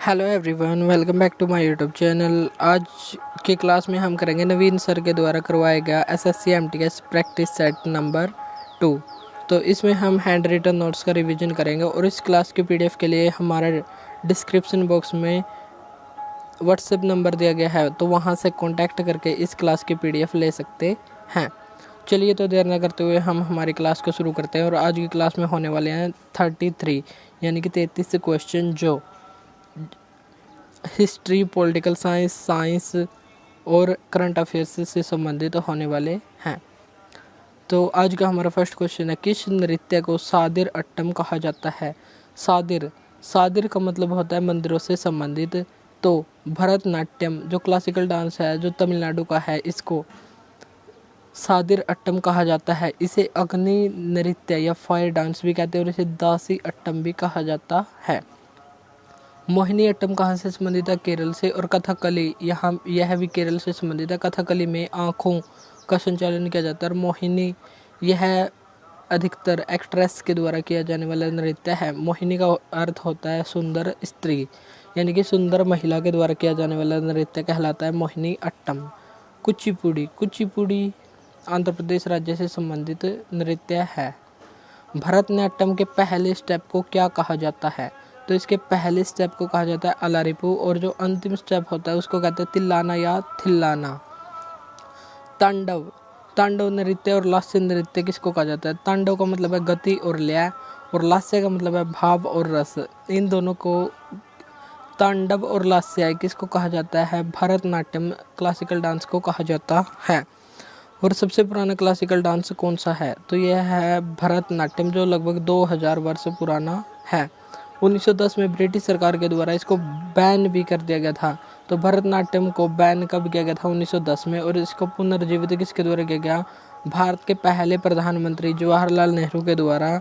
Hello everyone, welcome back to my YouTube channel. आज की class में हम करेंगे नवीन सर के द्वारा करवाया गया SSC MTS practice set number 2। तो इसमें हम हैंड रिटन नोट्स का रिवीजन करेंगे और इस क्लास के पीडीएफ के लिए हमारा डिस्क्रिप्शन बॉक्स में व्हाट्सएप नंबर दिया गया है, तो वहां से कॉन्टैक्ट करके इस क्लास की पीडीएफ ले सकते हैं। चलिए तो देर न करते हुए हम हमारी क्लास को शुरू करते हैं। और आज की क्लास में होने वाले हैं 33 यानी कि 33 क्वेश्चन जो हिस्ट्री, पॉलिटिकल साइंस, साइंस और करंट अफेयर्स से संबंधित होने वाले हैं। तो आज का हमारा फर्स्ट क्वेश्चन है, किस नृत्य को सादिर अट्टम कहा जाता है? सादिर का मतलब होता है मंदिरों से संबंधित। तो भरतनाट्यम जो क्लासिकल डांस है, जो तमिलनाडु का है, इसको सादिर अट्टम कहा जाता है। इसे अग्नि नृत्य या फायर डांस भी कहते हैं और इसे दासी अट्टम भी कहा जाता है। मोहिनी अट्टम कहाँ से संबंधित है? केरल से। और कथकली यह भी केरल से संबंधित है। कथकली में आँखों का संचालन किया जाता है। और मोहिनी यह अधिकतर एक्ट्रेस के द्वारा किया जाने वाला नृत्य है। मोहिनी का अर्थ होता है सुंदर स्त्री, यानी कि सुंदर महिला के द्वारा किया जाने वाला नृत्य कहलाता है मोहिनी अट्टम। कुचिपुड़ी आंध्र प्रदेश राज्य से संबंधित नृत्य है। भरतनाट्यम के पहले स्टेप को क्या कहा जाता है? तो इसके पहले स्टेप को कहा जाता है अलारिपू और जो अंतिम स्टेप होता है उसको कहते हैं तिल्लाना या थिल्लाना। तांडव नृत्य और लास्य नृत्य किसको कहा जाता है? तांडव का मतलब है गति और लय और लास्य का मतलब है भाव और रस। इन दोनों को तांडव और लास्य किसको कहा जाता है? भरतनाट्यम क्लासिकल डांस को कहा जाता है। और सबसे पुराना क्लासिकल डांस कौन सा है? तो यह है भरतनाट्यम जो लगभग 2000 वर्ष पुराना है। 1910 में ब्रिटिश सरकार के द्वारा इसको बैन भी कर दिया गया था। तो भरतनाट्यम को बैन कब किया गया था? 1910 में। और इसको पुनर्जीवित किसके द्वारा किया गया? भारत के पहले प्रधानमंत्री जवाहरलाल नेहरू के द्वारा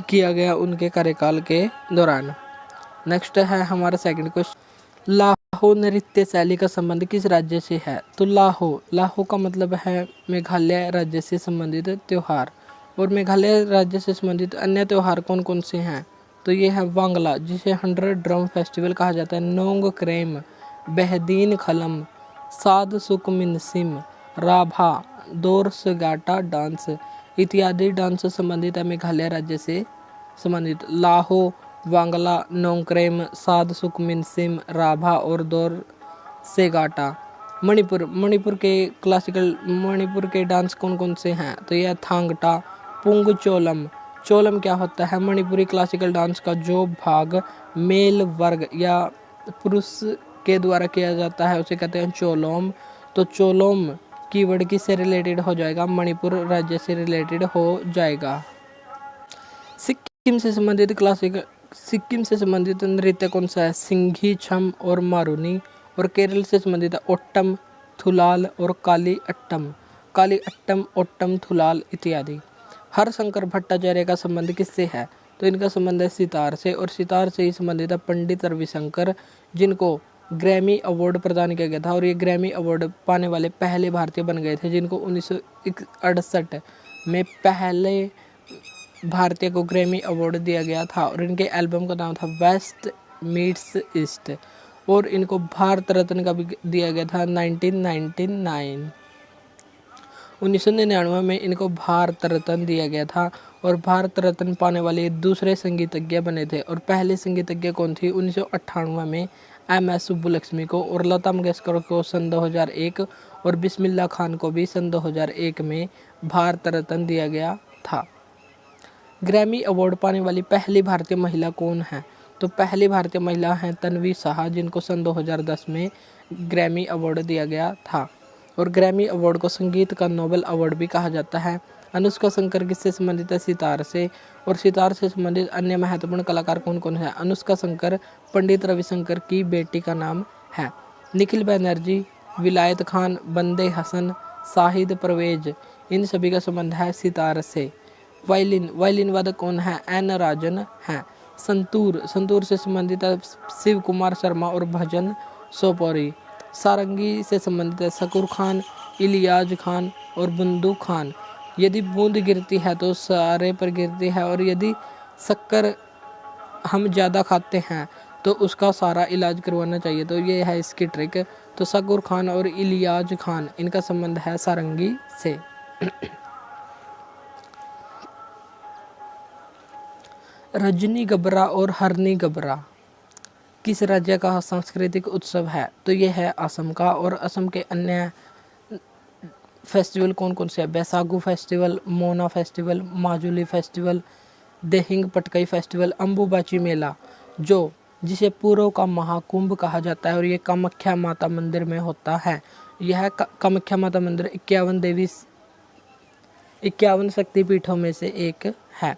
किया गया, उनके कार्यकाल के दौरान। नेक्स्ट है हमारा सेकंड क्वेश्चन, लाहो नृत्य शैली का संबंध किस राज्य से है? तो लाहो का मतलब है मेघालय राज्य से संबंधित त्योहार। और मेघालय राज्य से संबंधित अन्य त्योहार कौन कौन से हैं? तो ये है वांगला जिसे 100 ड्रम फेस्टिवल कहा जाता है, नोंग क्रेम, बेहदीन खलम, साद सुकमिनसिम, राभा, दोरसगाटा डांस इत्यादि डांस से संबंधित है मेघालय राज्य से संबंधित। लाहो, वांगला, नोंगक्रेम, साद सुकमिनसिम, राभा और दोरसेगाटा। मणिपुर के डांस कौन कौन से हैं? तो यह थांगटा, पुंग चोलम क्या होता है? मणिपुरी क्लासिकल डांस का जो भाग मेल वर्ग या पुरुष के द्वारा किया जाता है उसे कहते हैं चोलोम। तो चोलोम कीवर्ड किससे रिलेटेड हो जाएगा? मणिपुर राज्य से रिलेटेड हो जाएगा। सिक्किम से संबंधित नृत्य कौन सा है? सिंघी, छम और मारूनी। और केरल से संबंधित है ओट्टम, थुलाल और काली अट्टम, ओट्टम, थुलाल इत्यादि। हरशंकर भट्टाचार्य का संबंध किससे है? तो इनका संबंध है सितार से। और सितार से ही संबंधित है पंडित रविशंकर, जिनको ग्रैमी अवार्ड प्रदान किया गया था। और ये ग्रैमी अवार्ड पाने वाले पहले भारतीय बन गए थे, जिनको 1968 में पहले भारतीय को ग्रैमी अवार्ड दिया गया था। और इनके एल्बम का नाम था वेस्ट मीट्स ईस्ट। और इनको भारत रत्न का भी दिया गया था 1999। 1999 में इनको भारत रत्न दिया गया था। और भारत रत्न पाने वाले दूसरे संगीतज्ञ बने थे। और पहले संगीतज्ञ कौन थी? 1998 में MS सुब्बुलक्ष्मी को। और लता मंगेशकर को सन 2001 और बिस्मिल्लाह खान को भी सन 2001 में भारत रत्न दिया गया था। ग्रैमी अवार्ड पाने वाली पहली भारतीय महिला कौन है? तो पहली भारतीय महिला हैं तन्वी शाह, जिनको सन 2010 में ग्रैमी अवार्ड दिया गया था। और ग्रैमी अवार्ड को संगीत का नोबेल अवार्ड भी कहा जाता है। अनुष्का शंकर किससे संबंधित है? सितार से। और सितार से संबंधित अन्य महत्वपूर्ण कलाकार कौन कौन है? अनुष्का शंकर पंडित रविशंकर की बेटी का नाम है। निखिल बैनर्जी, विलायत खान, बंदे हसन, शाहिद परवेज, इन सभी का संबंध है सितार से। वायलिन वादक कौन है? एन राजन है। संतूर से संबंधित है शिव कुमार शर्मा और भजन सोपोरी। सारंगी से संबंधित है शकूर खान, इलियाज खान और बुंदू खान। यदि बूंद गिरती है तो सारे पर गिरती है। और यदि शक्कर हम ज़्यादा खाते हैं तो उसका सारा इलाज करवाना चाहिए। तो ये है इसकी ट्रिक। तो सगुर खान और इलियाज खान, इनका संबंध है सारंगी से। रजनी गबरा और हरनी गबरा किस राज्य का सांस्कृतिक उत्सव है? तो ये है असम का। और असम के अन्य फेस्टिवल कौन कौन से हैं? बैसागु फेस्टिवल, मोना festival, Majuli festival, Dehing Patkai festival, Ambubachi Mela, जो जिसे पूर्व का महाकुंभ कहा जाता है, और ये कामाख्या माता मंदिर में होता है। यह कामाख्या माता मंदिर 51 शक्तिपीठों में से एक है।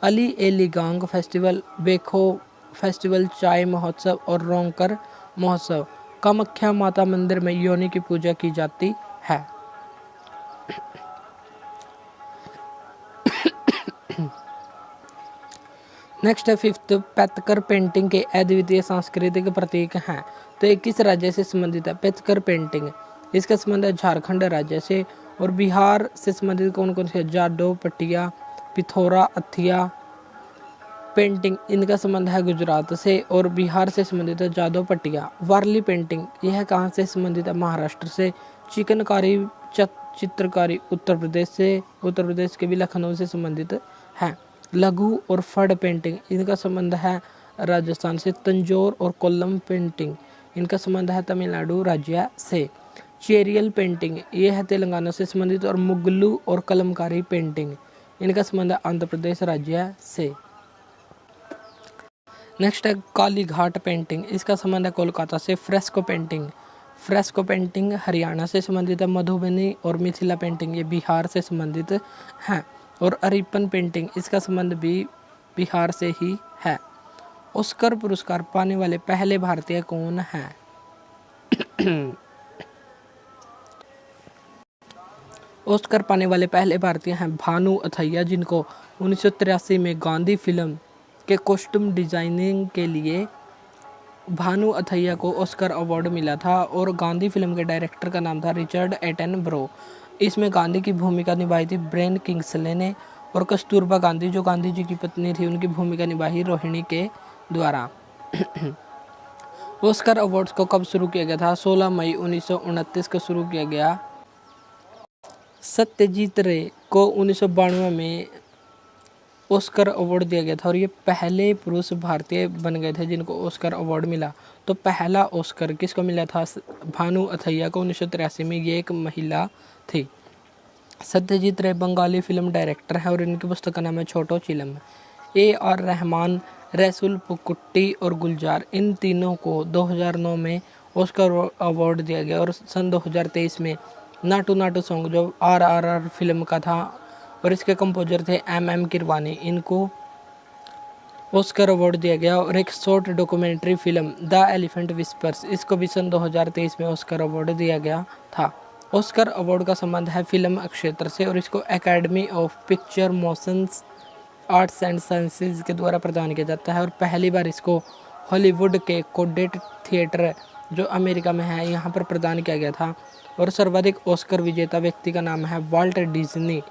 अली एलिगांग फेस्टिवल, बेखो फेस्टिवल, चाय महोत्सव और रोंकर महोत्सव। कामाख्या माता मंदिर में योनि की पूजा की जाती है। नेक्स्ट है फिफ्थ, पैतकर पेंटिंग के अद्वितीय सांस्कृतिक प्रतीक हैं। तो ये किस राज्य से संबंधित है? पैतकर पेंटिंग, इसका संबंध है झारखंड राज्य से। और बिहार से संबंधित कौन कौन से? जाडो, पटिया, पिथौरा, अथिया पेंटिंग, इनका संबंध है गुजरात से। और बिहार से संबंधित है जादव पटिया। वारली पेंटिंग, यह कहाँ से संबंधित है? महाराष्ट्र से। चिकनकारी चित्रकारी उत्तर प्रदेश से। उत्तर प्रदेश के भी लखनऊ से संबंधित है। लघु और फड़ पेंटिंग, इनका संबंध है राजस्थान से। तंजौर और कोल्लम पेंटिंग, इनका संबंध है तमिलनाडु राज्य से। चेरियल पेंटिंग, यह है तेलंगाना से संबंधित। और मुगलू और कलमकारी पेंटिंग, इनका संबंध है आंध्र प्रदेश राज्य से। नेक्स्ट है काली घाट पेंटिंग, इसका संबंध है कोलकाता से। फ्रेस्को पेंटिंग हरियाणा से संबंधित है। मधुबनी और मिथिला पेंटिंग, ये बिहार से संबंधित हैं। और अरिपन पेंटिंग, इसका संबंध भी बिहार से ही है। ऑस्कर पुरस्कार पाने वाले पहले भारतीय कौन हैं? ऑस्कर पाने वाले पहले भारतीय हैं भानु अथैया, जिनको 1983 में गांधी फिल्म के कॉस्ट्यूम डिजाइनिंग के लिए भानु अथैया को ऑस्कर अवार्ड मिला था। और गांधी फिल्म के डायरेक्टर का नाम था रिचर्ड एटनब्रो। इसमें गांधी की भूमिका निभाई थी ब्रेन किंग्सले ने। और कस्तूरबा गांधी, जो गांधी जी की पत्नी थी, उनकी भूमिका निभाई रोहिणी के द्वारा। ऑस्कर अवार्ड्स को कब शुरू किया गया था? 16 मई 1929 को शुरू किया गया। सत्यजीत रे को 1992 में ऑस्कर अवार्ड दिया गया था। और ये पहले पुरुष भारतीय बन गए थे जिनको ऑस्कर अवार्ड मिला। तो पहला ऑस्कर किसको मिला था? भानु अथैया को 1983 में। ये एक महिला थी। सत्यजीत रे बंगाली फिल्म डायरेक्टर है। और इनकी पुस्तक का नाम है छोटो चिलम। AR रहमान, रसूल पुकुट्टी और गुलजार, इन तीनों को 2009 में ऑस्कर अवार्ड दिया गया। और सन 2023 में नाटू नाटू सॉन्ग, जो RRR फिल्म का था और इसके कंपोजर थे MM किरवानी, इनको ऑस्कर अवार्ड दिया गया। और एक short documentary film the elephant whispers, इसको भी सन 2023 में ऑस्कर अवार्ड दिया गया था। ऑस्कर अवार्ड का संबंध है फिल्म क्षेत्र से। और इसको academy of picture motions arts and sciences के द्वारा प्रदान किया जाता है। और पहली बार इसको हॉलीवुड के कोडेट थिएटर, जो अमेरिका में है, यहाँ पर प्रदान किया गया था। और सर्वाधिक ऑस्कर विजेता व्यक्ति का नाम है वाल्ट डिज्नी।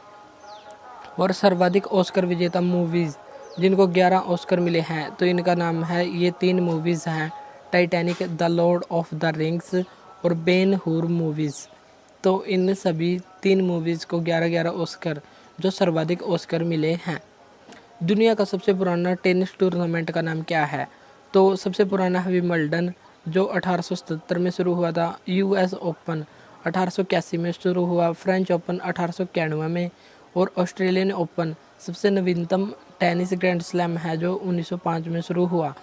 और सर्वाधिक ऑस्कर विजेता मूवीज़ जिनको 11 ऑस्कर मिले हैं, तो इनका नाम है, ये 3 मूवीज़ हैं, Titanic, the Lord of the rings और बेन हूर मूवीज़। तो इन सभी 3 मूवीज़ को 11-11 ऑस्कर, जो सर्वाधिक ऑस्कर मिले हैं। दुनिया का सबसे पुराना टेनिस टूर्नामेंट का नाम क्या है? तो सबसे पुराना है विंबलडन, जो 1877 में शुरू हुआ था। US ओपन 1881 में शुरू हुआ। फ्रेंच ओपन 1891 में। और ऑस्ट्रेलियन ओपन सबसे नवीनतम टेनिस ग्रैंड स्लैम है, जो 1905 में शुरू हुआ।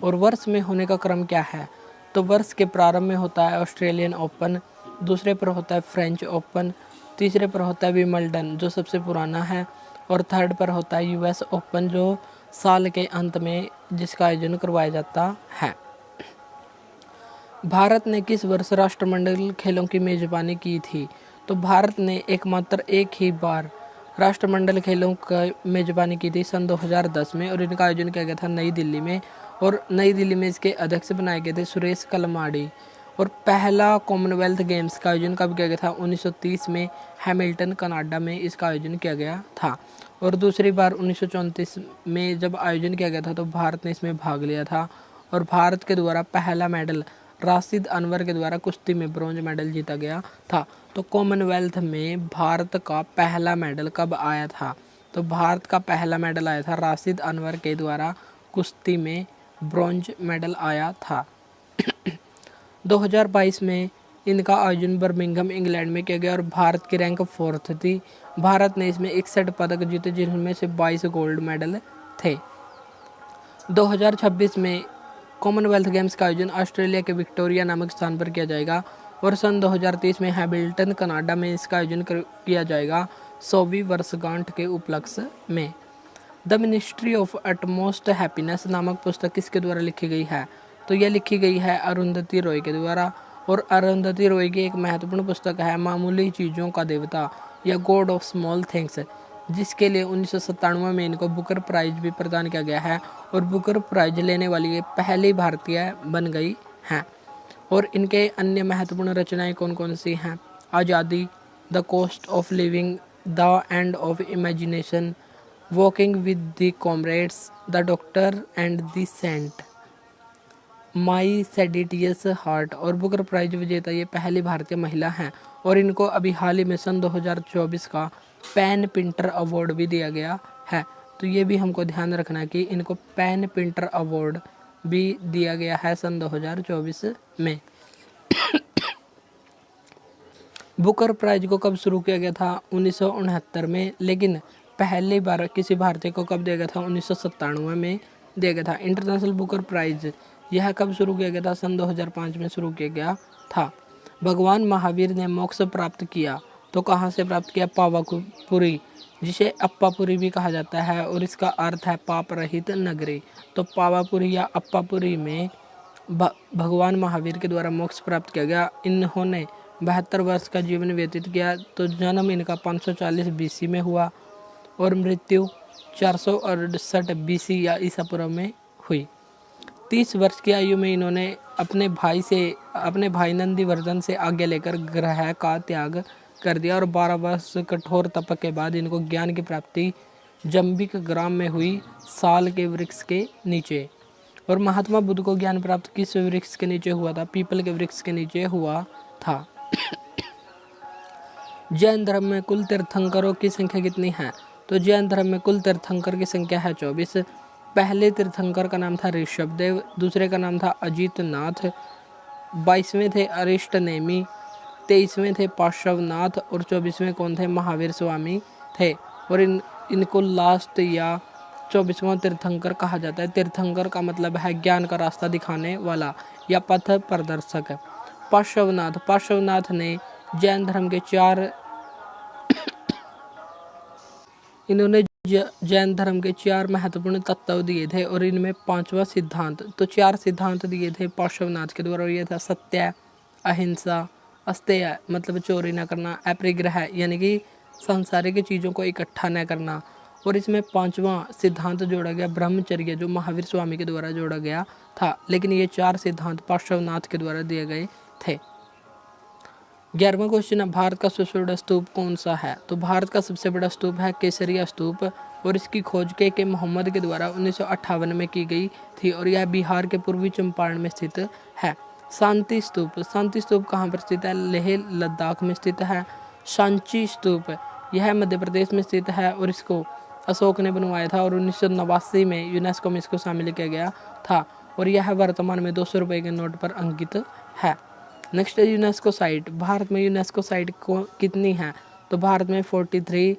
और वर्ष में होने का क्रम क्या है? तो वर्ष के प्रारंभ में होता है ऑस्ट्रेलियन ओपन, दूसरे पर होता है फ्रेंच ओपन, तीसरे पर होता है विंबलडन, जो सबसे पुराना है, और थर्ड पर होता है US ओपन, जो साल के अंत में जिसका आयोजन करवाया जाता है। भारत ने किस वर्ष राष्ट्रमंडल खेलों की मेजबानी की थी? तो भारत ने एकमात्र एक ही बार राष्ट्रमंडल खेलों का मेजबानी की थी सन 2010 में। और इनका आयोजन किया गया था नई दिल्ली में। और नई दिल्ली में इसके अध्यक्ष बनाए गए थे सुरेश कलमाडी। और पहला कॉमनवेल्थ गेम्स का आयोजन कब किया गया था? 1930 में हैमिल्टन कनाडा में इसका आयोजन किया गया था। और दूसरी बार 1934 में जब आयोजन किया गया था, तो भारत ने इसमें भाग लिया था। और भारत के द्वारा पहला मेडल राशिद अनवर के द्वारा कुश्ती में ब्रॉन्ज मेडल जीता गया था। तो कॉमनवेल्थ में भारत का पहला मेडल कब आया था? तो भारत का पहला मेडल आया था राशिद अनवर के द्वारा कुश्ती में ब्रॉन्ज मेडल आया था। 2022 में इनका आयोजन बर्मिंघम इंग्लैंड में किया गया और भारत की रैंक 4th थी। भारत ने इसमें 61 पदक जीते जिनमें से 22 गोल्ड मेडल थे। 2026 में कॉमनवेल्थ गेम्स का आयोजन ऑस्ट्रेलिया के विक्टोरिया नामक स्थान पर किया जाएगा और सन 2030 में हैमिल्टन कनाडा में इसका आयोजन किया जाएगा 100वीं वर्षगांठ के उपलक्ष्य में। The ministry of utmost happiness नामक पुस्तक किसके द्वारा लिखी गई है? तो यह लिखी गई है अरुंधति रॉय के द्वारा और अरुंधति रॉय की एक महत्वपूर्ण पुस्तक है मामूली चीज़ों का देवता या गॉड ऑफ स्मॉल थिंग्स, जिसके लिए 1997 में इनको बुकर प्राइज भी प्रदान किया गया है और बुकर प्राइज लेने वाली ये पहली भारतीय बन गई हैं। और इनके अन्य महत्वपूर्ण रचनाएं कौन कौन सी हैं? Azadi, the cost of living, the end of imagination, walking with the comrades, the doctor and the saint, my seditious heart. और बुकर प्राइज विजेता ये पहली भारतीय महिला हैं और इनको अभी हाल ही में सन 2024 का पेन पिंटर अवार्ड भी दिया गया है। तो ये भी हमको ध्यान रखना है कि इनको पेन पिंटर अवार्ड भी दिया गया है सन 2024 में। बुकर प्राइज को कब शुरू किया गया था? 1969 में, लेकिन पहली बार किसी भारतीय को कब दिया गया था? 1997 में दिया गया था। इंटरनेशनल बुकर प्राइज यह कब शुरू किया गया था? सन 2005 में शुरू किया गया था। भगवान महावीर ने मोक्ष प्राप्त किया तो कहाँ से प्राप्त किया? पावापुरी, जिसे अप्पापुरी भी कहा जाता है और इसका अर्थ है पाप रहित नगरी। तो पावापुरी या अप्पापुरी में भगवान महावीर के द्वारा मोक्ष प्राप्त किया गया। इन्होंने 72 वर्ष का जीवन व्यतीत किया। तो जन्म इनका 540 BC में हुआ और मृत्यु 468 BC या ईसा पूर्व में हुई। 30 वर्ष की आयु में इन्होंने अपने भाई नंदीवर्धन से आज्ञा लेकर ग्रह का त्याग कर दिया और 12 वर्ष कठोर तप के बाद इनको ज्ञान की प्राप्ति जंबिक ग्राम में हुई, साल के वृक्ष के नीचे। और महात्मा बुद्ध को ज्ञान प्राप्त किस वृक्ष के नीचे हुआ था? पीपल के वृक्ष के नीचे हुआ था। जैन धर्म में कुल तीर्थंकरों की संख्या कितनी है? तो जैन धर्म में कुल तीर्थंकर की संख्या है 24। पहले तीर्थंकर का नाम था ऋषभदेव, दूसरे का नाम था अजितनाथ, 22वें थे अरिष्टनेमी, 23वें थे पार्श्वनाथ और 24वें कौन थे? महावीर स्वामी थे। और इनको लास्ट या 24वां तीर्थंकर कहा जाता है। तीर्थंकर का मतलब है ज्ञान का रास्ता दिखाने वाला या पथ प्रदर्शक। पार्श्वनाथ ने जैन धर्म के जैन धर्म के 4 महत्वपूर्ण तत्व दिए थे और इनमें 5वां सिद्धांत, तो 4 सिद्धांत दिए थे पार्श्वनाथ के द्वारा। ये था सत्य, अहिंसा, अस्तेय मतलब चोरी न करना, अपरिग्रह यानी कि सांसारिक चीज़ों को इकट्ठा न करना। और इसमें 5वां सिद्धांत जोड़ा गया ब्रह्मचर्य, जो महावीर स्वामी के द्वारा जोड़ा गया था। लेकिन ये 4 सिद्धांत पार्श्वनाथ के द्वारा दिए गए थे। 11वां क्वेश्चन है, भारत का सबसे बड़ा स्तूप कौन सा है? तो भारत का सबसे बड़ा स्तूप है केसरिया स्तूप और इसकी खोज के मोहम्मद के द्वारा 1958 में की गई थी और यह बिहार के पूर्वी चंपारण में स्थित है। शांति स्तूप कहाँ पर स्थित है? लेह लद्दाख में स्थित है। सांची स्तूप यह मध्य प्रदेश में स्थित है और इसको अशोक ने बनवाया था और 1989 में यूनेस्को में इसको शामिल किया गया था और यह वर्तमान में 200 रुपये के नोट पर अंकित है। नेक्स्ट है यूनेस्को साइट। भारत में यूनेस्को साइट कितनी है? तो भारत में 43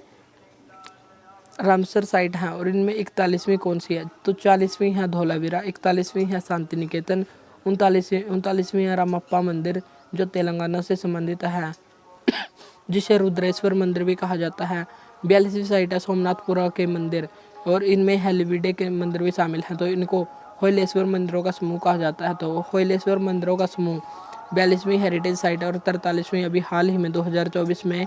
रामसर साइट हैं और इनमें 41वीं कौन सी है? तो 40वीं है धौलावीरा, 41वीं है शांति निकेतन, 39वीं है रामप्पा मंदिर जो तेलंगाना से संबंधित है जिसे रुद्रेश्वर मंदिर भी कहा जाता है। 42वीं साइट है सोमनाथपुरा के मंदिर और इनमें हेलिविडे के मंदिर भी शामिल हैं। तो इनको होयलेश्वर मंदिरों का समूह कहा जाता है। तो होयलेश्वर मंदिरों का समूह 42वीं हेरिटेज साइट और 43वीं अभी हाल ही में 2024 में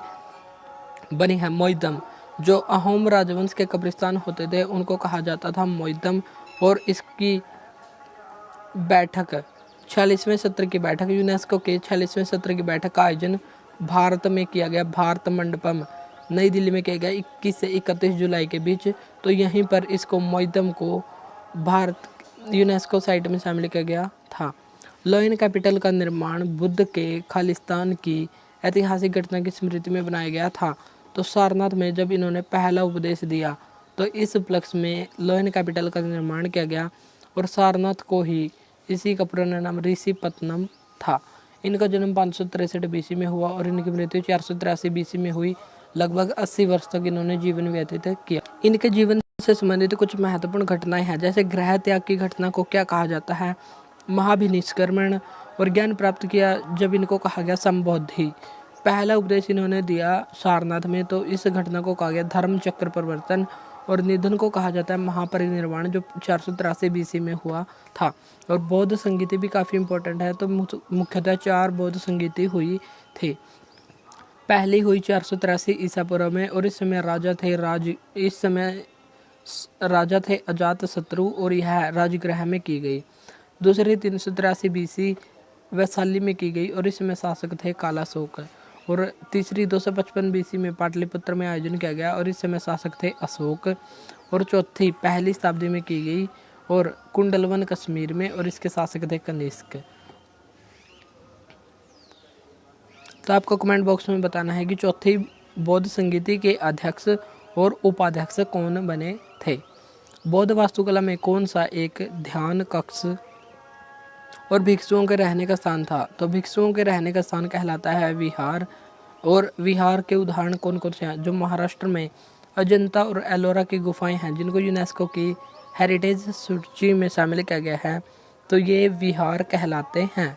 बनी है मोइदम। जो अहोम राजवंश के कब्रिस्तान होते थे उनको कहा जाता था मोइदम और इसकी बैठक 46वें सत्र की बैठक यूनेस्को के 46वें सत्र की बैठक का आयोजन भारत में किया गया। भारत मंडपम नई दिल्ली में किया गया 21 से 31 जुलाई के बीच। तो यहीं पर इसको मोइदम को भारत यूनेस्को साइट में शामिल किया गया था। लोयन कैपिटल का निर्माण बुद्ध के खालिस्तान की ऐतिहासिक घटना की स्मृति में बनाया गया था। तो सारनाथ में जब इन्होंने पहला उपदेश दिया तो इस उपलक्ष्य में लोयन कैपिटल का निर्माण किया गया और सारनाथ को ही इसी का पुराना नाम ऋषिपत्तनम था। इनका जन्म 563 बीसी में हुआ और इनकी मृत्यु 483 बीसी में हुई। लगभग 80 वर्ष तक इन्होंने जीवन व्यतीत किया। इनके जीवन से संबंधित कुछ महत्वपूर्ण घटनाएं हैं, जैसे ग्रह त्याग की घटना को क्या कहा जाता है, महाभिनिष्क्रमण, और ज्ञान प्राप्त किया जब इनको कहा गया संबोधि। पहला उपदेश इन्होंने दिया सारनाथ में, तो इस घटना को कहा गया धर्म चक्र परिवर्तन, और निधन को कहा जाता है महापरिनिर्वाण, जो 483 बीसी में हुआ था। और बौद्ध संगीति भी काफ़ी इंपॉर्टेंट है, तो मुख्यतः 4 बौद्ध संगीति हुई थी। पहली हुई 483 ईसा पूर्व में, और इस समय राजा थे अजात शत्रु, और यह राजगृह में की गई। दूसरी 383 बीसी वैशाली में की गई, और इसमें शासक थे कालाशोक। और तीसरी 255 बीसी में पाटलिपुत्र में आयोजन किया गया, और इस समय शासक थे अशोक। और चौथी पहली शताब्दी में की गई, और कुंडलवन कश्मीर में, और इसके शासक थे कनिष्क। तो आपको कमेंट बॉक्स में बताना है कि चौथी बौद्ध संगीति के अध्यक्ष और उपाध्यक्ष कौन बने थे। बौद्ध वास्तुकला में कौन सा एक ध्यान कक्ष और भिक्षुओं के रहने का स्थान था। तो भिक्षुओं के रहने का स्थान कहलाता है विहार। और विहार के उदाहरण कौन कौन से हैं, जो महाराष्ट्र में अजंता और एलोरा की गुफाएं हैं, जिनको यूनेस्को की हेरिटेज सूची में शामिल किया गया है, तो ये विहार कहलाते हैं।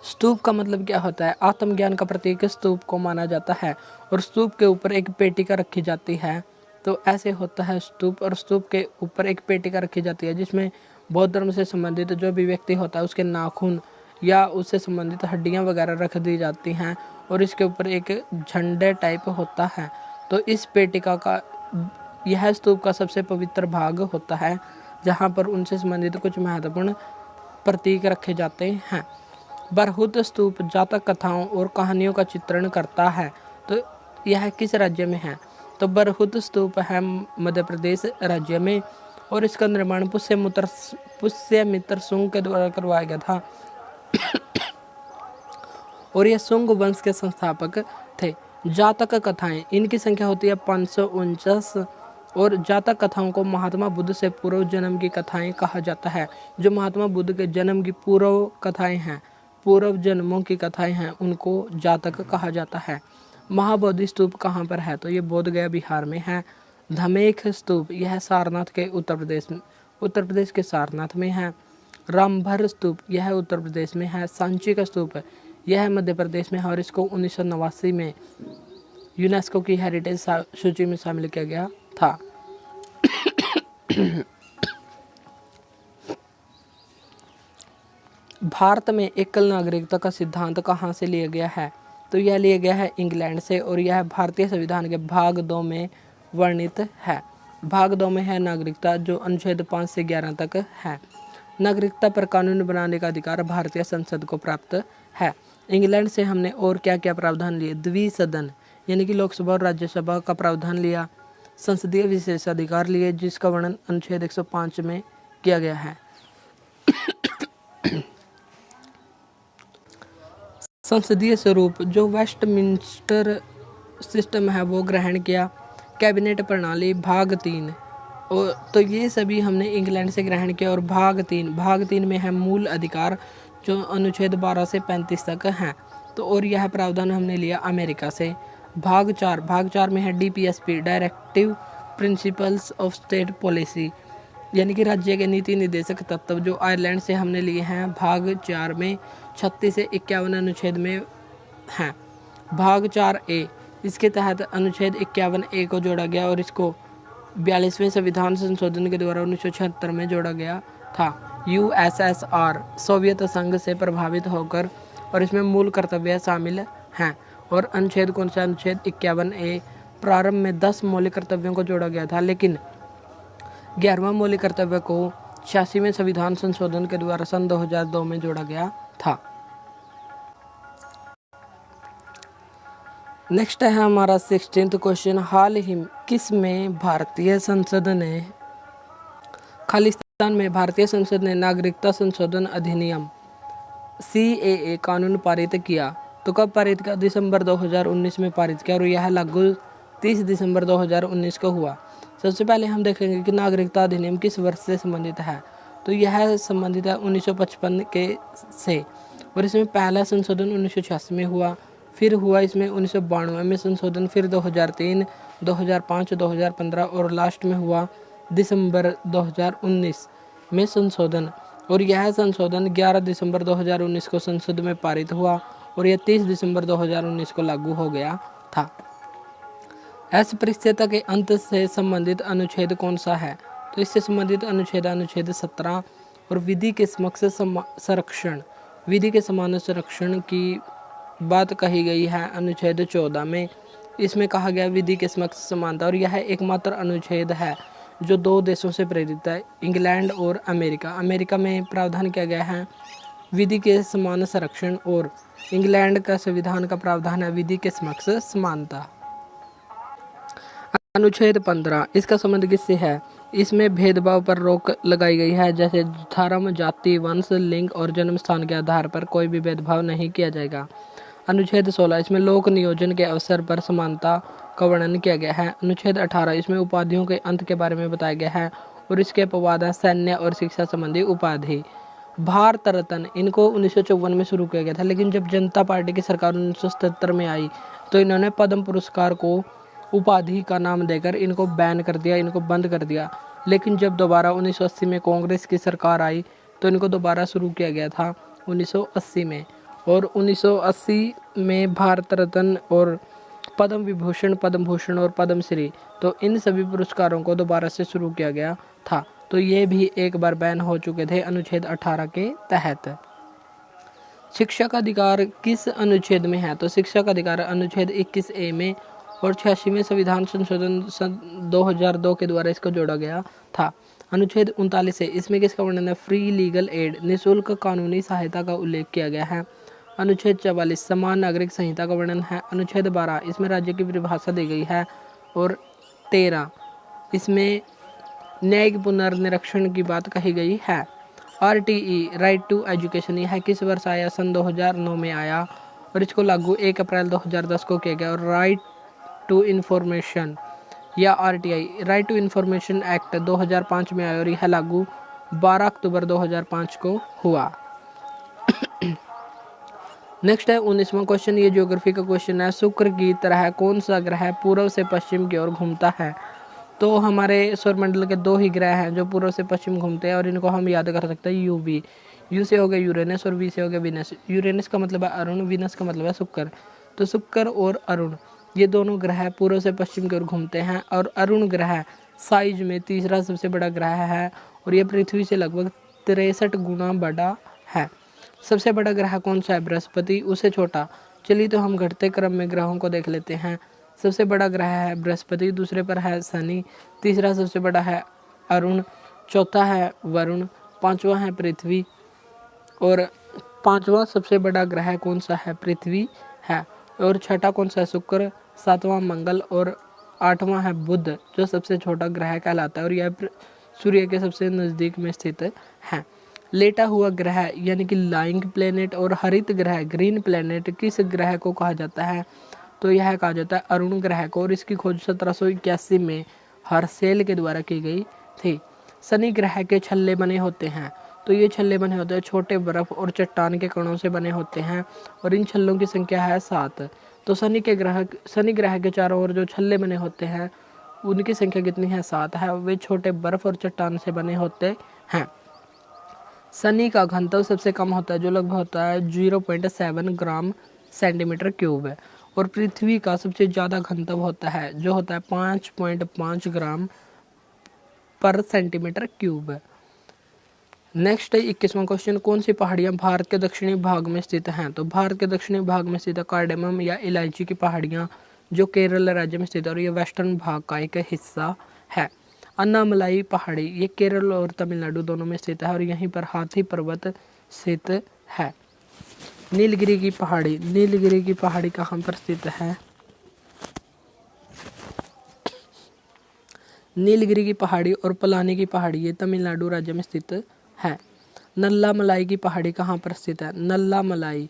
स्तूप का मतलब क्या होता है, आत्मज्ञान का प्रतीक स्तूप को माना जाता है, और स्तूप के ऊपर एक पेटिका रखी जाती है। तो ऐसे होता है स्तूप, और स्तूप के ऊपर एक पेटिका रखी जाती है जिसमें बौद्ध धर्म से संबंधित जो भी व्यक्ति होता है उसके नाखून या उससे संबंधित हड्डियां वगैरह रख दी जाती हैं, और इसके ऊपर एक झंडे टाइप होता है। तो इस पेटिका का यह स्तूप का सबसे पवित्र भाग होता है, जहाँ पर उनसे संबंधित कुछ महत्वपूर्ण प्रतीक रखे जाते हैं। बरहुत स्तूप जातक कथाओं और कहानियों का चित्रण करता है। तो यह किस राज्य में है, तो बरहुत स्तूप है मध्य प्रदेश राज्य में, और इसका निर्माण पुष्यमित्र शुंग के द्वारा करवाया गया था। और यह शुंग वंश के संस्थापक थे। जातक कथाएं, इनकी संख्या होती है 549, और जातक कथाओं को महात्मा बुद्ध से पूर्व जन्म की कथाएं कहा जाता है। जो महात्मा बुद्ध के जन्म की पूर्व कथाएं हैं, पूर्व जन्मों की कथाएं हैं, उनको जातक कहा जाता है। महाबोधि स्तूप कहाँ पर है, तो ये बोध गया बिहार में है। धमेख स्तूप, यह सारनाथ के उत्तर प्रदेश के सारनाथ में है। रामभर स्तूप, यह उत्तर प्रदेश में है। सांची का स्तूप, यह मध्य प्रदेश में है, और इसको 1989 में यूनेस्को की हेरिटेज सूची में शामिल किया गया था। भारत में एकल नागरिकता का सिद्धांत कहाँ से लिया गया है, तो यह लिया गया है इंग्लैंड से, और यह भारतीय संविधान के भाग 2 में वर्णित है। भाग 2 में है नागरिकता, जो अनुच्छेद 5 से 11 तक है। नागरिकता पर कानून बनाने का अधिकार भारतीय संसद को प्राप्त है। इंग्लैंड से हमने और क्या क्या प्रावधान लिए, द्विसदन यानी कि लोकसभा और राज्यसभा का प्रावधान लिया। संसदीय विशेषाधिकार लिए, जिसका वर्णन अनुच्छेद 105 में किया गया है। संसदीय स्वरूप, जो वेस्टमिंस्टर सिस्टम है वो ग्रहण किया। कैबिनेट प्रणाली, भाग 3, और तो ये सभी हमने इंग्लैंड से ग्रहण किया। और भाग 3 में है मूल अधिकार, जो अनुच्छेद 12 से 35 तक हैं। तो और यह प्रावधान हमने लिया अमेरिका से। भाग 4 में है DPSP, directive principles of state policy, यानी कि राज्य के नीति निर्देशक तत्व, जो आयरलैंड से हमने लिए हैं। भाग 4 में 36 से 51 अनुच्छेद में हैं। भाग 4A, इसके तहत अनुच्छेद 51A को जोड़ा गया, और इसको 42वें संविधान संशोधन के द्वारा 1976 में जोड़ा गया था। USSR, सोवियत संघ से प्रभावित होकर, और इसमें मूल कर्तव्य शामिल हैं। और अनुच्छेद कौन सा, अनुच्छेद 51A। प्रारंभ में 10 मौलिक कर्तव्यों को जोड़ा गया था, लेकिन 11वां मौलिक कर्तव्य को 86वें संविधान संशोधन के द्वारा सन 2002 में जोड़ा गया था। नेक्स्ट है हमारा 16th क्वेश्चन, हाल ही किस में भारतीय संसद ने खालिस्तान में भारतीय संसद ने नागरिकता संशोधन अधिनियम CAA कानून पारित किया। तो कब पारित किया? दिसंबर 2019 में पारित किया और यह लागू 30 दिसंबर 2019 को हुआ। सबसे पहले हम देखेंगे कि नागरिकता अधिनियम किस वर्ष से संबंधित है। तो यह संबंधित है 1955 के से, और इसमें पहला संशोधन 1986 में हुआ, फिर हुआ इसमें 1992 में संशोधन, फिर 2003, 2005, 2015 और लास्ट में हुआ दिसंबर 2019 में संशोधन। और यह संशोधन 11 दिसंबर 2019 को संसद में पारित हुआ और यह 30 दिसंबर 2019 को लागू हो गया था। ऐसी परिस्थिति के अंत से संबंधित अनुच्छेद कौन सा है? तो इससे संबंधित अनुच्छेद 17 और विधि के समक्ष संरक्षण, विधि के समान संरक्षण की बात कही गई है अनुच्छेद 14 में। इसमें कहा गया विधि के समक्ष समानता, और यह एकमात्र अनुच्छेद है जो 2 देशों से प्रेरित है, इंग्लैंड और अमेरिका। अमेरिका में प्रावधान किया गया है विधि के समान संरक्षण, और इंग्लैंड का संविधान का प्रावधान है विधि के समक्ष समानता। अनुच्छेद 15, इसका संबंध किससे है? इसमें भेदभाव पर रोक लगाई गई है, जैसे धर्म, जाति, वंश, लिंग और जन्म स्थान के आधार पर कोई भी भेदभाव नहीं किया जाएगा। अनुच्छेद 16, इसमें लोक नियोजन के अवसर पर समानता का वर्णन किया गया है। अनुच्छेद 18, इसमें उपाधियों के अंत के बारे में बताया गया है और इसके अपवाद हैं सैन्य और शिक्षा संबंधी उपाधि। भारत रत्न, इनको 1954 में शुरू किया गया था, लेकिन जब जनता पार्टी की सरकार 1977 में आई तो इन्होंने पद्म पुरस्कार को उपाधि का नाम देकर इनको बैन कर दिया, इनको बंद कर दिया। लेकिन जब दोबारा 1980 में कांग्रेस की सरकार आई तो इनको दोबारा शुरू किया गया था 1980 में, और 1980 में भारत रत्न और पद्म विभूषण, पद्म भूषण और पद्मश्री, तो इन सभी पुरस्कारों को दोबारा से शुरू किया गया था। तो ये भी एक बार बैन हो चुके थे अनुच्छेद 18 के तहत। शिक्षा का अधिकार किस अनुच्छेद में है? तो शिक्षा का अधिकार अनुच्छेद 21A में और 86वें संविधान संशोधन सन 2002 के द्वारा इसको जोड़ा गया था। अनुच्छेद 39 है, इसमें किसका वर्णन है? फ्री लीगल एड, निःशुल्क कानूनी सहायता का उल्लेख किया गया है। अनुच्छेद 44 समान नागरिक संहिता का वर्णन है। अनुच्छेद 12 इसमें राज्य की परिभाषा दी गई है, और 13 इसमें न्यायिक पुनर्निरीक्षण की बात कही गई है। RTE राइट टू एजुकेशन, यह किस वर्ष आया? सन 2009 में आया और इसको लागू 1 अप्रैल 2010 को किया गया। और राइट टू इन्फॉर्मेशन या RTI right to information act 2005 में आया और यह लागू 12 अक्टूबर 2005 को हुआ। नेक्स्ट है 19वां क्वेश्चन, ये ज्योग्राफी का क्वेश्चन है। शुक्र की तरह कौन सा ग्रह पूर्व से पश्चिम की ओर घूमता है? तो हमारे सौरमंडल के 2 ही ग्रह हैं जो पूर्व से पश्चिम घूमते हैं, और इनको हम याद कर सकते हैं UV। यू से हो गया यूरेनस और वी से हो गया विनस। यूरेनस का मतलब है अरुण, विनस का मतलब है शुक्र। तो शुक्र और अरुण ये दोनों ग्रह पूर्व से पश्चिम की ओर घूमते हैं, और अरुण ग्रह साइज में तीसरा सबसे बड़ा ग्रह है और ये पृथ्वी से लगभग 63 गुना बड़ा है। सबसे बड़ा ग्रह कौन सा है? बृहस्पति, उससे छोटा। चलिए तो हम घटते क्रम में ग्रहों को देख लेते हैं। सबसे बड़ा ग्रह है बृहस्पति, दूसरे पर है शनि, तीसरा सबसे बड़ा है अरुण, चौथा है वरुण, पांचवा है पृथ्वी, और पांचवा सबसे बड़ा ग्रह कौन सा है? पृथ्वी है। और छठा कौन सा है? शुक्र, सातवां मंगल और आठवां है बुध जो सबसे छोटा ग्रह कहलाता है और यह सूर्य के सबसे नज़दीक में स्थित है। लेटा हुआ ग्रह यानी कि लाइंग प्लेनेट और हरित ग्रह ग्रीन प्लेनेट किस ग्रह को कहा जाता है? तो यह कहा जाता है अरुण ग्रह को, और इसकी खोज 1781 में हर्शेल के द्वारा की गई थी। शनि ग्रह के छल्ले बने होते हैं, तो ये छल्ले बने होते हैं छोटे बर्फ और चट्टान के कणों से बने होते हैं और इन छल्लों की संख्या है 7। तो शनि ग्रह के चारों ओर जो छल्ले बने होते हैं उनकी संख्या कितनी है? 7 है। वे छोटे बर्फ और चट्टान से बने होते हैं। शनि का घनत्व सबसे कम होता है जो लगभग होता है 0.7 ग्राम सेंटीमीटर क्यूब है, और पृथ्वी का सबसे ज़्यादा घनत्व होता है जो होता है 5.5 ग्राम पर सेंटीमीटर क्यूब। नेक्स्ट है 21वां क्वेश्चन, कौन सी पहाड़ियाँ भारत के दक्षिणी भाग में स्थित हैं? तो भारत के दक्षिणी भाग में स्थित है कार्डेमम या इलायची की पहाड़ियाँ जो केरल राज्य में स्थित है और ये वेस्टर्न भाग का एक हिस्सा है। अन्नामलाई पहाड़ी ये केरल और तमिलनाडु दोनों में स्थित है और यहीं पर हाथी पर्वत स्थित है। नीलगिरी की पहाड़ी कहाँ पर स्थित है? नीलगिरी की पहाड़ी और पलानी की पहाड़ी ये तमिलनाडु राज्य में स्थित है। नल्ला मलाई की पहाड़ी कहाँ पर स्थित है? नल्ला मलाई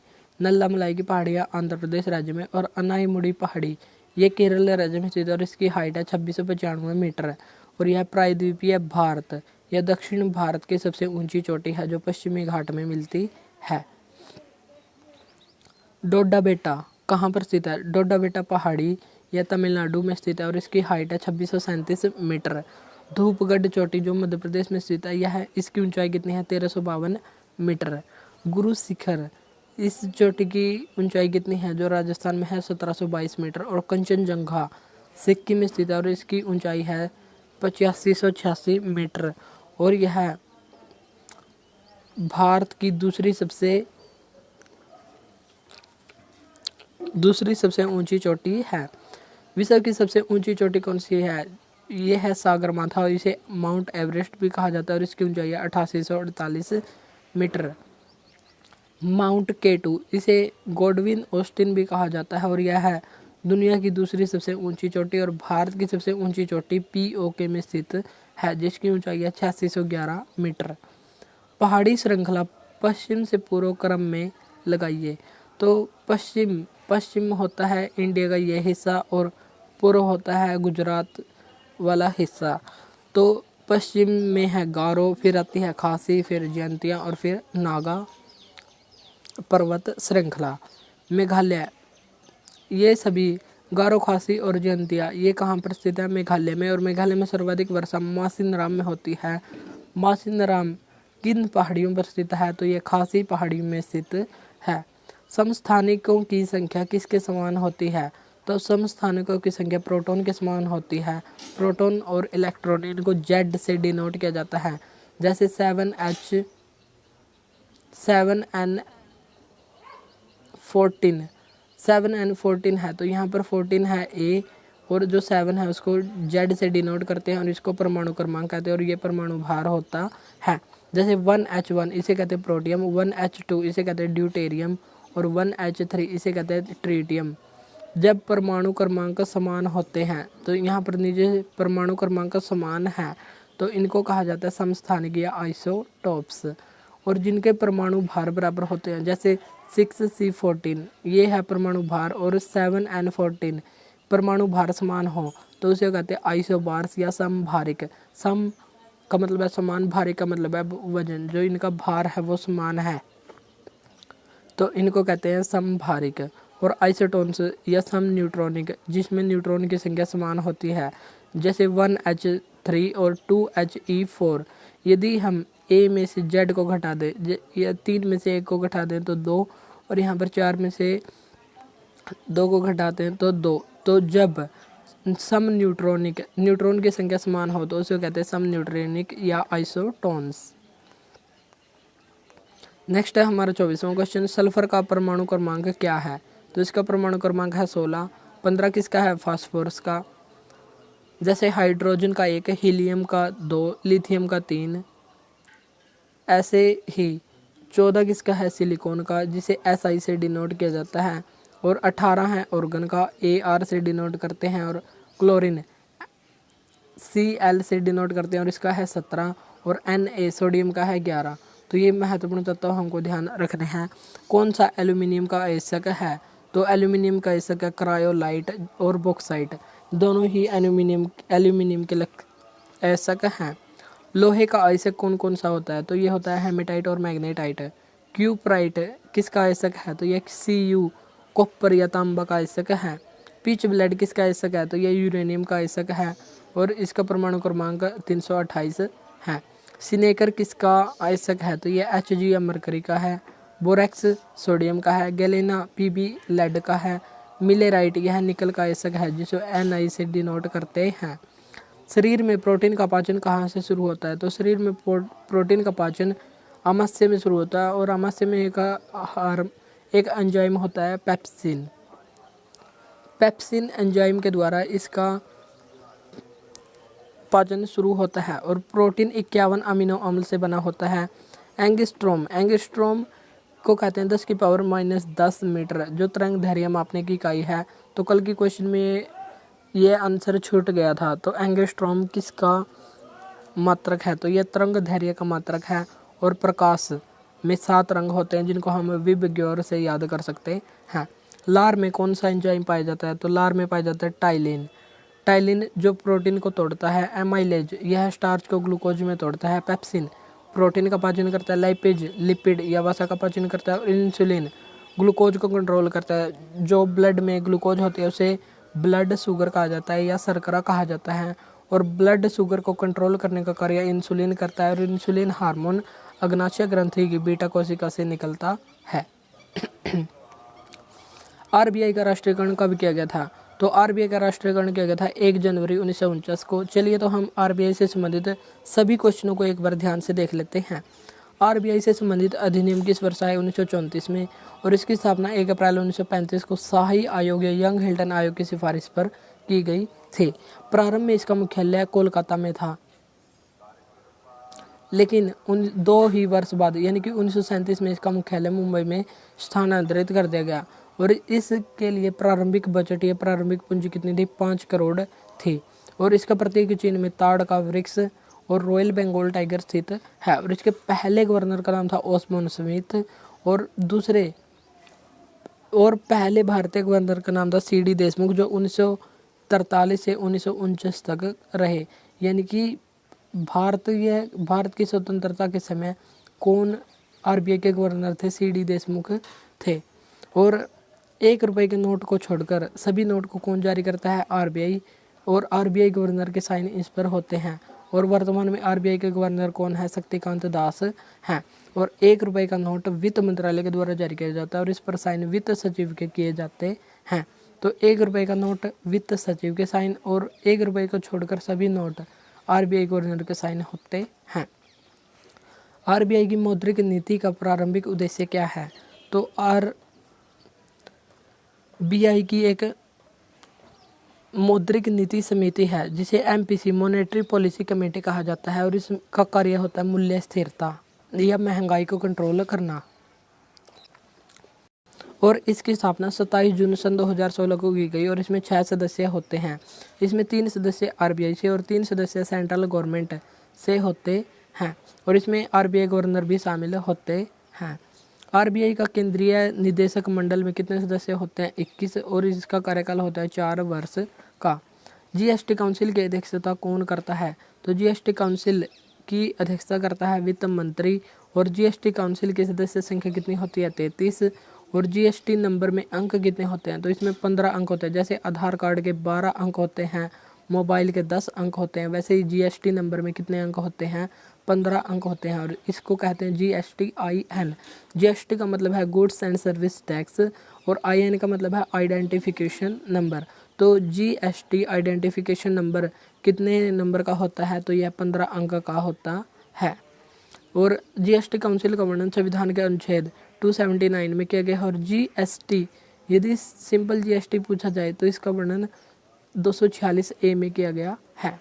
की पहाड़ियाँ आंध्र प्रदेश राज्य में, और अनाईमुड़ी पहाड़ी ये केरल राज्य में स्थित है और इसकी हाइट है 2695 मीटर है। और यह प्रायद्वीपीय भारत या दक्षिण भारत की सबसे ऊंची चोटी है जो पश्चिमी घाट में मिलती है। डोडा बेटा कहाँ पर स्थित है? डोडा बेटा पहाड़ी यह तमिलनाडु में स्थित है और इसकी हाइट है 2637 मीटर। धूपगढ़ चोटी जो मध्य प्रदेश में स्थित है यह इसकी ऊंचाई कितनी है? 1352 मीटर। गुरु शिखर इस चोटी की ऊंचाई कितनी है? जो राजस्थान में है 1722 मीटर। और कंचनजंगा सिक्किम में स्थित है और इसकी ऊंचाई है 8586 मीटर। और यह भारत की दूसरी सबसे ऊंची चोटी है। विश्व की सबसे ऊंची चोटी कौन सी है? ये है सागरमाथा और इसे माउंट एवरेस्ट भी कहा जाता है और इसकी ऊंचाई है 8848 मीटर। माउंट केटू इसे गॉडविन ऑस्टिन भी कहा जाता है और यह है दुनिया की दूसरी सबसे ऊंची चोटी। और भारत की सबसे ऊंची चोटी पीओके में स्थित है जिसकी ऊंचाई है 8611 मीटर। पहाड़ी श्रृंखला पश्चिम से पूर्व क्रम में लगाइए। तो पश्चिम होता है इंडिया का ये हिस्सा और पूर्व होता है गुजरात वाला हिस्सा। तो पश्चिम में है गारो, फिर आती है खासी, फिर जयंतिया और फिर नागा पर्वत श्रृंखला। मेघालय ये सभी गारो, खासी और जयंतिया ये कहाँ पर स्थित है? मेघालय में। और मेघालय में सर्वाधिक वर्षा मासिनराम में होती है। मासिनराम किन पहाड़ियों पर स्थित है? तो ये खासी पहाड़ी में स्थित है। समस्थानिकों की संख्या किसके समान होती है? तो समस्थानिकों की संख्या प्रोटॉन के समान होती है। प्रोटॉन और इलेक्ट्रॉन इनको जेड से डिनोट किया जाता है। जैसे 7n14 है तो यहाँ पर 14 है ए और जो 7 है उसको जेड से डिनोट करते हैं और इसको परमाणु क्रमांक कहते हैं और ये परमाणु भार होता है। जैसे 1H1 इसे कहते हैं प्रोटियम, 1H2 इसे कहते हैं ड्यूटेरियम और 1H3 इसे कहते हैं ट्रीटियम। जब परमाणु क्रमांक समान होते हैं तो यहाँ पर नीचे परमाणु क्रमांक समान है तो इनको कहा जाता है समस्थानिक या आइसोटोप्स। और जिनके परमाणु भार बराबर होते हैं जैसे 6C14 ये है परमाणु भार और 7N14 परमाणु भार समान हो तो उसे कहते हैं आइसोबार्स या समभारिक। सम का मतलब है समान, भारिक का मतलब है वजन, जो इनका भार है वो समान है तो इनको कहते हैं समभारिक। और आइसोटोन्स या सम न्यूट्रॉनिक जिसमें न्यूट्रॉन की संख्या समान होती है जैसे 1H3 और 2He4। यदि हम ए में से जेड को घटा दें या 3 में से 1 को घटा दें तो 2 और यहाँ पर 4 में से 2 को घटाते हैं तो 2। तो जब सम न्यूट्रॉन की संख्या समान हो तो उसे कहते हैं सम न्यूट्रॉनिक या आइसोटोन्स। नेक्स्ट है हमारा 24वां क्वेश्चन, सल्फर का परमाणु क्रमांक क्या है? तो इसका परमाणु क्रमांक है 16। 15 किसका है? फास्फोरस का। जैसे हाइड्रोजन का 1, हीलियम का 2, लिथियम का 3। ऐसे ही 14 किसका है? सिलिकॉन का जिसे SI से डिनोट किया जाता है। और 18 है ऑर्गन का, AR से डिनोट करते हैं। और क्लोरीन Cl से डिनोट करते हैं और इसका है 17। और Na सोडियम का है 11। तो ये महत्वपूर्ण तत्व हमको ध्यान रखने हैं। कौन सा एल्यूमिनियम का आयस्क है? तो एल्यूमिनियम का आयस्क है क्रायोलाइट और बॉक्साइट, दोनों ही एल्यूमिनियम के आयस्क हैं। लोहे का आयस्क कौन कौन सा होता है? तो ये होता है हेमेटाइट और मैग्नेटाइट। क्यूप्राइट किसका आयस्क है? तो ये Cu कॉपर या तांबा का आयस्क है। पिच ब्लेड किसका आयस्क है? तो ये यूरेनियम का आयस्क है और इसका परमाणु क्रमांक 328 है। सिनेकर किसका आयस्क है? तो ये Hg या मरकरी का है। बोरेक्स सोडियम का है। गैलेना Pb लेड का है। मिलेराइट यह निकल का आयस्क है जिसे Ni से डिनोट करते हैं। शरीर में प्रोटीन का पाचन कहाँ से शुरू होता है? तो शरीर में प्रोटीन का पाचन आमाशय में शुरू होता है और आमाशय में एक एंजाइम होता है पेप्सिन। पेप्सिन एंजाइम के द्वारा इसका पाचन शुरू होता है। और प्रोटीन 51 अमीनो अम्ल से बना होता है। एंगस्ट्रोम को कहते हैं 10⁻⁻10 मीटर जो तरंग दैर्घ्य मापने की इकाई है। तो कल की क्वेश्चन में ये आंसर छूट गया था। तो एंगस्ट्रॉम किसका मात्रक है? तो ये तरंग दैर्घ्य का मात्रक है। और प्रकाश में 7 रंग होते हैं जिनको हम विबग्योर से याद कर सकते हैं। लार में कौन सा एंजाइम पाया जाता है? तो लार में पाया जाता है टाइलिन। टाइलिन जो प्रोटीन को तोड़ता है। एमाइलेज यह स्टार्च को ग्लूकोज में तोड़ता है। पेप्सिन प्रोटीन का पाचन करता है। लाइपेज लिपिड या वसा का पाचन करता है। और इंसुलिन ग्लूकोज को कंट्रोल करता है। जो ब्लड में ग्लूकोज होती है उसे ब्लड शुगर कहा जाता है या शर्करा कहा जाता है। और ब्लड शुगर को कंट्रोल करने का कार्य इंसुलिन करता है। और इंसुलिन हार्मोन अग्नाशय ग्रंथि की बीटा कोशिका से निकलता है। आरबीआई का राष्ट्रीयकरण कब किया गया था? तो आरबीआई का राष्ट्रीयकरण किया गया था 1 जनवरी 1949 को। चलिए तो हम आरबीआई से संबंधित सभी क्वेश्चनों को एक बार ध्यान से देख लेते हैं। आरबीआई से संबंधित अधिनियम किस वर्ष आया? 1934 में। और इसकी स्थापना 1 अप्रैल 1935 को शाही आयोग या यंग हिल्टन आयोग की सिफारिश पर की गई थी। प्रारंभ में इसका मुख्यालय कोलकाता में था, लेकिन 2 ही वर्ष बाद यानी कि 1937 में इसका मुख्यालय मुंबई में स्थानांतरित कर दिया गया। और इसके लिए प्रारंभिक बजट या प्रारंभिक पूंजी कितनी थी? 5 करोड़ थी। और इसका प्रतीक चिन्ह में ताड़ का वृक्ष और रॉयल बंगाल टाइगर स्थित है। और इसके पहले गवर्नर का नाम था ओस्मान स्मिथ। और पहले भारतीय गवर्नर का नाम था सीडी देशमुख, जो 1943 से 1949 तक रहे। यानी कि भारत की स्वतंत्रता के समय कौन आरबीआई के गवर्नर थे? सीडी देशमुख थे। और 1 रुपए के नोट को छोड़कर सभी नोट को कौन जारी करता है? आरबीआई। और आरबीआई गवर्नर के साइन इस पर होते हैं। और वर्तमान में आरबीआई के गवर्नर कौन है? शक्तिकांत दास हैं। और 1 रुपए का नोट वित्त मंत्रालय के द्वारा जारी किया जाता है और इस पर साइन वित्त सचिव के किए जाते हैं। तो 1 रुपए का नोट वित्त सचिव के साइन और 1 रुपए को छोड़कर सभी नोट आरबीआई गवर्नर के साइन होते हैं। आरबीआई की मौद्रिक नीति का प्रारंभिक उद्देश्य क्या है? तो आरबीआई की एक मौद्रिक नीति समिति है जिसे एमपीसी मॉनेटरी पॉलिसी कमेटी कहा जाता है। और इसका कार्य होता है मूल्य स्थिरता या महंगाई को कंट्रोल करना। और इसकी स्थापना 27 जून सन 2016 को की गई। और इसमें 6 सदस्य होते हैं। इसमें 3 सदस्य आरबीआई से और 3 सदस्य सेंट्रल गवर्नमेंट से होते हैं। और इसमें आरबीआई गवर्नर भी शामिल होते हैं। आरबीआई का केंद्रीय निदेशक मंडल में कितने सदस्य होते हैं? 21। और इसका कार्यकाल होता है 4 वर्ष का। जीएसटी काउंसिल की अध्यक्षता कौन करता है? तो जीएसटी काउंसिल की अध्यक्षता करता है वित्त मंत्री। और जीएसटी काउंसिल की सदस्य संख्या कितनी होती है? 33। और जीएसटी नंबर में अंक कितने होते हैं? तो इसमें 15 अंक होते हैं। जैसे आधार कार्ड के 12 अंक होते हैं, मोबाइल के 10 अंक होते हैं, वैसे ही जीएसटी नंबर में कितने अंक होते हैं? 15 अंक होते हैं। और इसको कहते हैं GSTIN। जीएसटी का मतलब है गुड्स एंड सर्विस टैक्स और IN का मतलब है आइडेंटिफिकेशन नंबर। तो जीएसटी आइडेंटिफिकेशन नंबर कितने नंबर का होता है? तो यह 15 अंक का होता है। और जीएसटी काउंसिल का वर्णन संविधान के अनुच्छेद 279 में किया गया। और जीएसटी यदि सिंपल जीएसटी पूछा जाए तो इसका वर्णन 246A में किया गया है।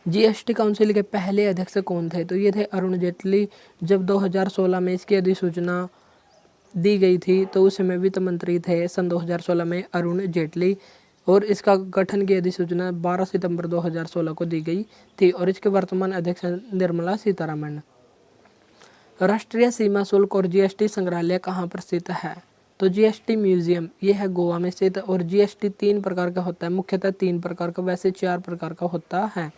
जीएसटी काउंसिल के पहले अध्यक्ष कौन थे? तो ये थे अरुण जेटली। जब 2016 में इसकी अधिसूचना दी गई थी तो उस समय वित्त मंत्री थे सन 2016 में अरुण जेटली। और इसका गठन की अधिसूचना 12 सितंबर 2016 को दी गई थी। और इसके वर्तमान अध्यक्ष निर्मला सीतारमण। राष्ट्रीय सीमा शुल्क और जीएसटी संग्रहालय कहाँ पर स्थित है? तो जीएसटी म्यूजियम ये है गोवा में स्थित। और जीएसटी 3 प्रकार का होता है, मुख्यतः 3 प्रकार का, वैसे 4 प्रकार का होता है।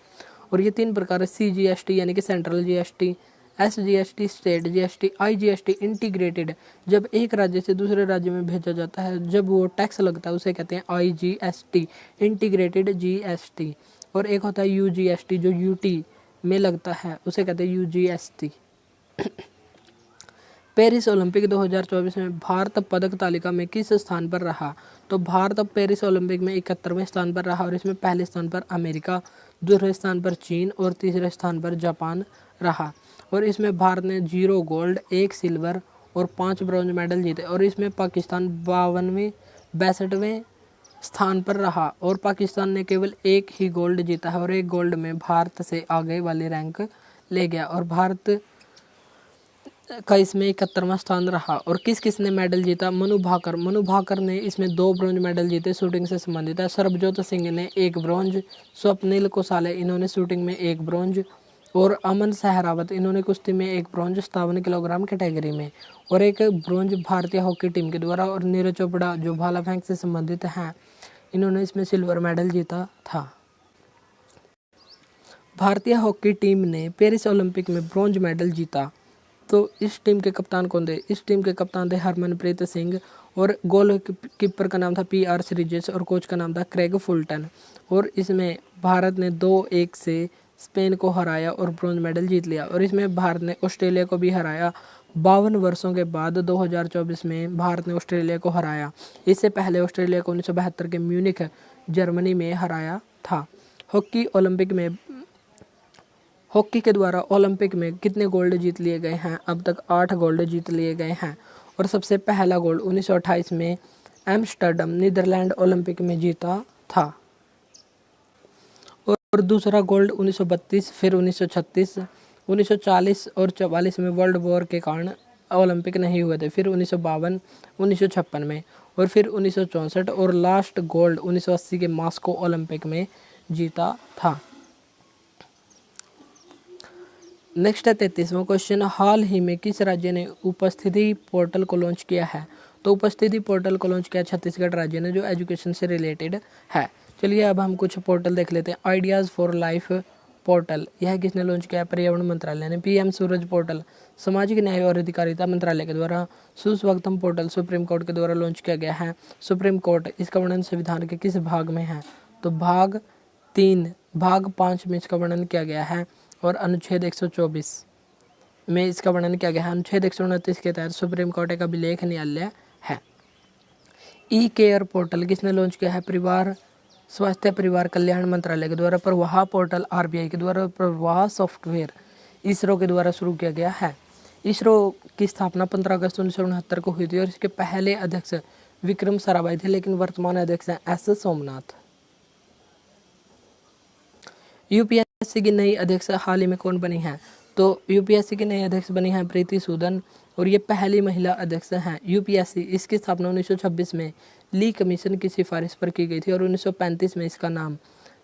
और ये 3 प्रकार है CGST यानी कि central GST, SGST state GST, IGST integrated जब एक राज्य से दूसरे राज्य में भेजा जाता है जब वो टैक्स लगता है उसे कहते हैं IGST इंटीग्रेटेड जीएसटी। और एक होता है UGST जो यूटी में लगता है उसे कहते हैं UGST। पेरिस ओलंपिक 2024 में भारत पदक तालिका में किस स्थान पर रहा? तो भारत पेरिस ओलंपिक में 71वें स्थान पर रहा। और इसमें पहले स्थान पर अमेरिका, दूसरे स्थान पर चीन और तीसरे स्थान पर जापान रहा। और इसमें भारत ने 0 गोल्ड, 1 सिल्वर और 5 ब्रॉन्ज मेडल जीते। और इसमें पाकिस्तान 62वें स्थान पर रहा। और पाकिस्तान ने केवल 1 ही गोल्ड जीता है और 1 गोल्ड में भारत से आगे वाले रैंक ले गया। और भारत का इसमें 71वां स्थान रहा। और किस किसने मेडल जीता? मनु भाकर ने इसमें 2 ब्रॉन्ज मेडल जीते, शूटिंग से संबंधित है। सरबजोत सिंह ने 1 ब्रॉन्ज, स्वप्निल कोसाले इन्होंने शूटिंग में 1 ब्रॉन्ज, और अमन सहरावत इन्होंने कुश्ती में 1 ब्रॉन्ज 57 किलोग्राम कैटेगरी में, और 1 ब्रॉन्ज भारतीय हॉकी टीम के द्वारा। और नीरज चोपड़ा जो भाला फेंक से संबंधित हैं, इन्होंने इसमें सिल्वर मेडल जीता था। भारतीय हॉकी टीम ने पेरिस ओलंपिक में ब्रॉन्ज मेडल जीता। तो इस टीम के कप्तान कौन थे? इस टीम के कप्तान थे हरमनप्रीत सिंह, और गोल कीपर का नाम था PR श्रीजेश, और कोच का नाम था क्रेग फुलटन। और इसमें भारत ने 2-1 से स्पेन को हराया और ब्रॉन्ज मेडल जीत लिया। और इसमें भारत ने ऑस्ट्रेलिया को भी हराया। 52 वर्षों के बाद 2024 में भारत ने ऑस्ट्रेलिया को हराया। इससे पहले ऑस्ट्रेलिया को 1972 के म्यूनिख जर्मनी में हराया था। हॉकी के द्वारा ओलंपिक में कितने गोल्ड जीत लिए गए हैं? अब तक 8 गोल्ड जीत लिए गए हैं। और सबसे पहला गोल्ड 1928 में एम्स्टर्डम नीदरलैंड ओलंपिक में जीता था। और दूसरा गोल्ड 1932, फिर 1936, 1940 और 44 में वर्ल्ड वॉर के कारण ओलंपिक नहीं हुए थे। फिर 1952, 1956 में, और फिर 1964, और लास्ट गोल्ड 1980 के मॉस्को ओलंपिक में जीता था। नेक्स्ट है 33वां क्वेश्चन। हाल ही में किस राज्य ने उपस्थिति पोर्टल को लॉन्च किया है? तो उपस्थिति पोर्टल को लॉन्च किया छत्तीसगढ़ राज्य ने, जो एजुकेशन से रिलेटेड है। चलिए अब हम कुछ पोर्टल देख लेते हैं। आइडियाज़ फॉर लाइफ पोर्टल, यह किसने लॉन्च किया है? पर्यावरण मंत्रालय ने। PM सूरज पोर्टल सामाजिक न्याय और अधिकारिता मंत्रालय के द्वारा। सुस्वागतम पोर्टल सुप्रीम कोर्ट के द्वारा लॉन्च किया गया है। सुप्रीम कोर्ट इसका वर्णन संविधान के किस भाग में है? तो भाग 5 में इसका वर्णन किया गया है, और अनुच्छेद 124 में इसका वर्णन किया गया है। अनुच्छेद 129 के तहत सुप्रीम कोर्ट एक अभिलेख न्यायालय है। E-केयर पोर्टल किसने लॉन्च किया है? स्वास्थ्य परिवार कल्याण मंत्रालय के द्वारा। प्रवाह पोर्टल RBI के द्वारा। प्रवाह सॉफ्टवेयर इसरो के द्वारा शुरू किया गया है। इसरो की स्थापना 15 अगस्त 1969 को हुई थी, और इसके पहले अध्यक्ष विक्रम साराभाई थे, लेकिन वर्तमान अध्यक्ष हैं S सोमनाथ। UPSC की नई अध्यक्ष हाल ही में कौन बनी है? तो UPSC की नई अध्यक्ष बनी है प्रीति सूदन, और ये पहली महिला अध्यक्ष हैं UPSC। इसकी स्थापना 1926 में ली कमीशन की सिफारिश पर की गई थी, और 1935 में इसका नाम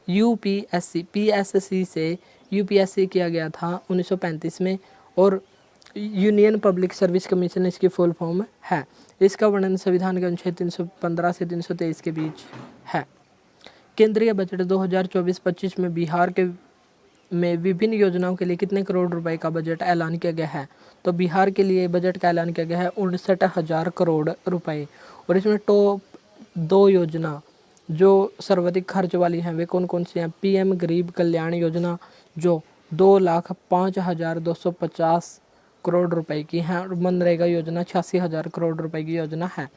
PSC से UPSC किया गया था 1935 में, और यूनियन पब्लिक सर्विस कमीशन इसकी फुल फॉर्म है। इसका वर्णन संविधान के अनुच्छेद 315 से 323 के बीच है। केंद्रीय बजट 2024-25 में बिहार में विभिन्न योजनाओं के लिए कितने करोड़ रुपए का बजट ऐलान किया गया है? तो बिहार के लिए बजट का ऐलान किया गया है 59,000 करोड़ रुपए। और इसमें टॉप 2 योजना जो सर्वाधिक खर्च वाली हैं वे कौन कौन सी हैं? PM गरीब कल्याण योजना जो 2,05,250 करोड़ रुपए की है, और मनरेगा योजना 86,000 करोड़ रुपए की योजना है।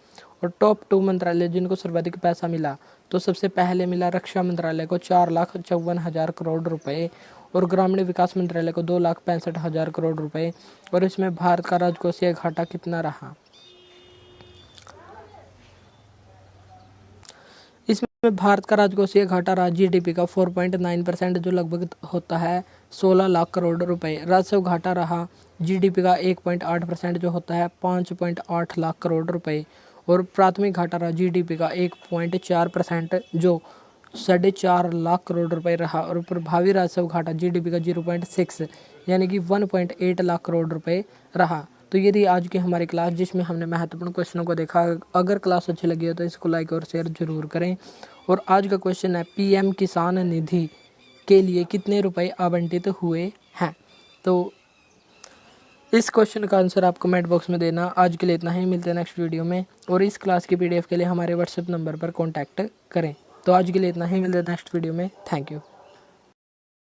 और टॉप 2 मंत्रालय जिनको सर्वाधिक पैसा मिला, तो सबसे पहले मिला रक्षा मंत्रालय को 4,54,000 करोड़ रुपए, और ग्रामीण विकास मंत्रालय को 2,65,000 करोड़ रुपए। और इसमें भारत का राजकोषीय घाटा कितना रहा? इसमें भारत का राजकोषीय घाटा रहा GDP का 4.9%, जो लगभग होता है 16 लाख करोड़ रुपए। राजस्व घाटा रहा GDP का 1.8%, जो होता है 5.8 लाख करोड़ रुपए। और प्राथमिक घाटा रहा GDP का 1.4%, जो 4.5 लाख करोड़ रुपए रहा। और प्रभावी राजस्व घाटा GDP का 0.6 यानी कि 1.8 लाख करोड़ रुपए रहा। तो ये थी आज की हमारी क्लास, जिसमें हमने महत्वपूर्ण क्वेश्चनों को देखा। अगर क्लास अच्छी लगी हो तो इसको लाइक और शेयर जरूर करें। और आज का क्वेश्चन है PM किसान निधि के लिए कितने रुपए आवंटित हुए हैं? तो इस क्वेश्चन का आंसर आप कमेंट बॉक्स में देना। आज के लिए इतना ही, मिलते हैं नेक्स्ट वीडियो में। और इस क्लास की PDF के लिए हमारे WhatsApp नंबर पर कॉन्टैक्ट करें। तो आज के लिए इतना ही, मिलते हैं नेक्स्ट वीडियो में। Thank you.